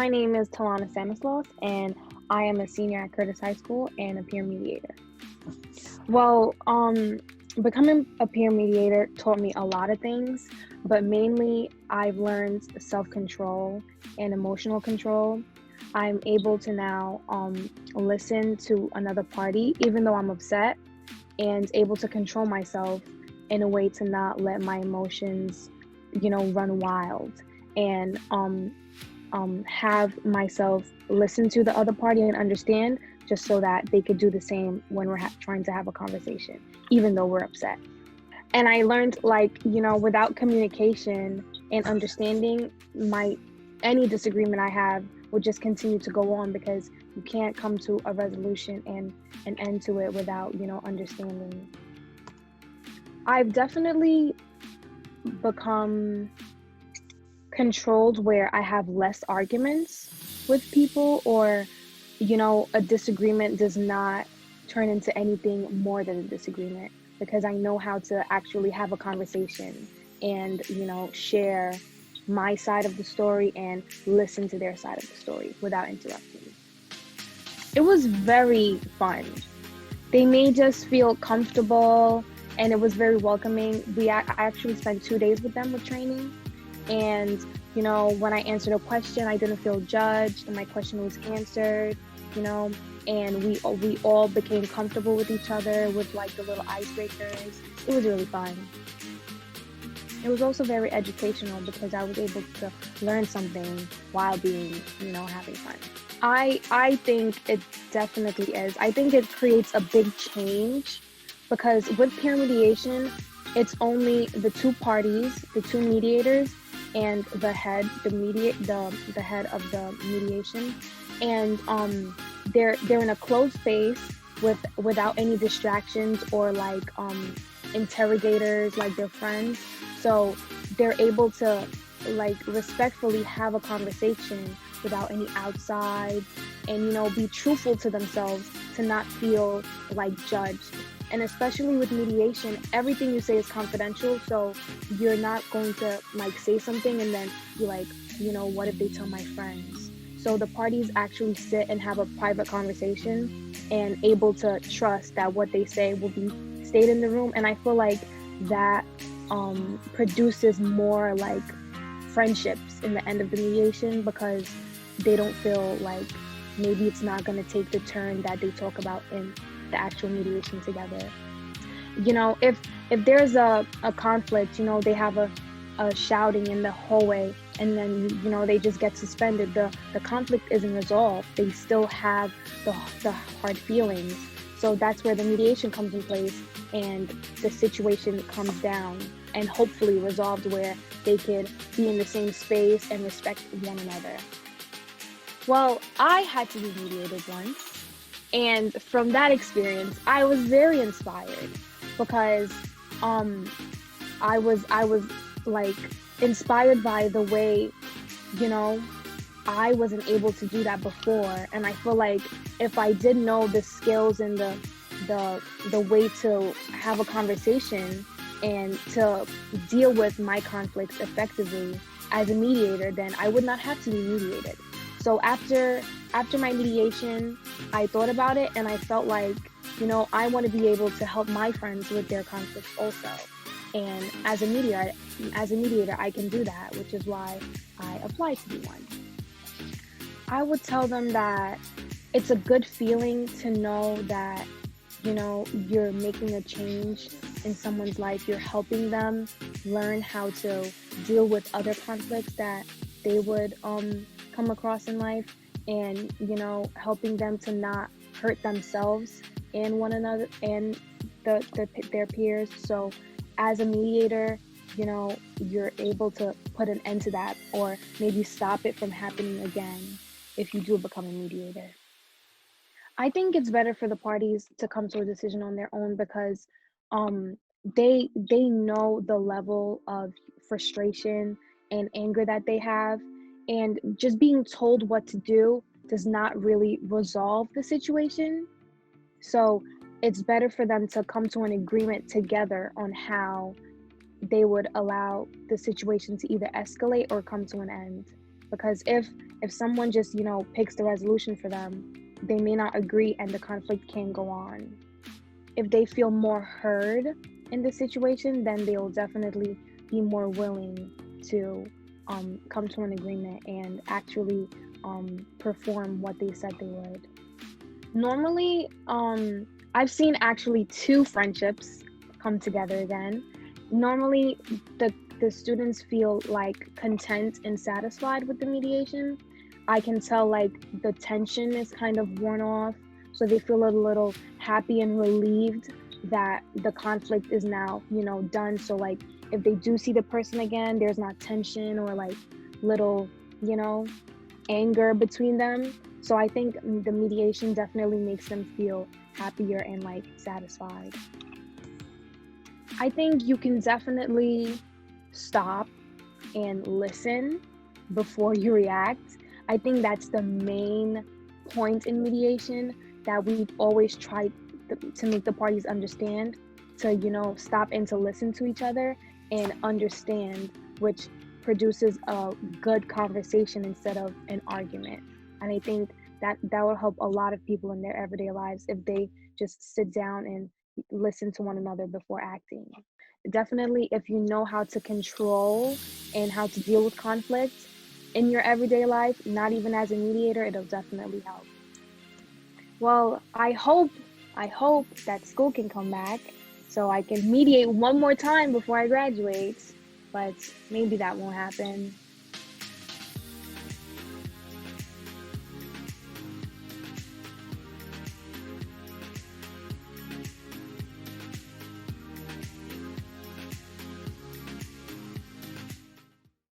My name is Talana S, and I am a senior at Curtis High School and a peer mediator. Well, becoming a peer mediator taught me a lot of things, but mainly I've learned self-control and emotional control. I'm able to now listen to another party, even though I'm upset, and able to control myself in a way to not let my emotions, run wild, and have myself listen to the other party and understand, just so that they could do the same when we're trying to have a conversation, even though we're upset. And I learned, without communication and understanding, any disagreement I have would just continue to go on, because you can't come to a resolution and an end to it without, understanding. I've definitely become controlled where I have less arguments with people, or a disagreement does not turn into anything more than a disagreement, because I know how to actually have a conversation and share my side of the story and listen to their side of the story without interrupting. It was very fun. They made us feel comfortable, and it was very welcoming. I actually spent 2 days with them with training, and when I answered a question, I didn't feel judged, and my question was answered, and we all became comfortable with each other with the little icebreakers. It was really fun. It was also very educational, because I was able to learn something while being, having fun. I think it definitely is. I think it creates a big change, because with peer mediation, it's only the two parties, the two mediators, and the head of the mediation, and they're in a closed space without any distractions or interrogators like their friends. So they're able to respectfully have a conversation without any outside, and be truthful to themselves, to not feel judged. And especially with mediation, everything you say is confidential, so you're not going to say something and then be what if they tell my friends? So the parties actually sit and have a private conversation, and able to trust that what they say will be stayed in the room. And I feel like that produces more friendships in the end of the mediation, because they don't feel like maybe it's not going to take the turn that they talk about in the actual mediation together. If there's a conflict, they have a shouting in the hallway, and then they just get suspended. The conflict isn't resolved. They still have the hard feelings. So that's where the mediation comes in place, and the situation comes down and hopefully resolved, where they could be in the same space and respect one another. Well, I had to be mediated once, and from that experience, I was very inspired, because I was inspired by the way, I wasn't able to do that before. And I feel like if I did know the skills and the way to have a conversation and to deal with my conflicts effectively as a mediator, then I would not have to be mediated. So after my mediation, I thought about it, and I felt like, I want to be able to help my friends with their conflicts also. And as a mediator, I can do that, which is why I applied to be one. I would tell them that it's a good feeling to know that, you're making a change in someone's life. You're helping them learn how to deal with other conflicts that they would come across in life, and helping them to not hurt themselves and one another and their peers. So as a mediator, you're able to put an end to that, or maybe stop it from happening again if you do become a mediator. I think it's better for the parties to come to a decision on their own, because they know the level of frustration and anger that they have, and just being told what to do does not really resolve the situation. So it's better for them to come to an agreement together on how they would allow the situation to either escalate or come to an end. because if someone just, picks the resolution for them, they may not agree and the conflict can go on. If they feel more heard in the situation, then they will definitely be more willing to come to an agreement and actually perform what they said they would. Normally, I've seen actually two friendships come together again. Normally, the students feel like content and satisfied with the mediation. I can tell like the tension is kind of worn off, so they feel a little happy and relieved that the conflict is now, done. So like if they do see the person again, there's not tension or like little, anger between them. So I think the mediation definitely makes them feel happier and like satisfied. I think you can definitely stop and listen before you react. I think that's the main point in mediation, that we've always tried to make the parties understand, to, stop and to listen to each other and understand, which produces a good conversation instead of an argument. And I think that will help a lot of people in their everyday lives if they just sit down and listen to one another before acting. Definitely, if you know how to control and how to deal with conflict in your everyday life, not even as a mediator, it'll definitely help. Well, I hope that school can come back so I can mediate one more time before I graduate, but maybe that won't happen.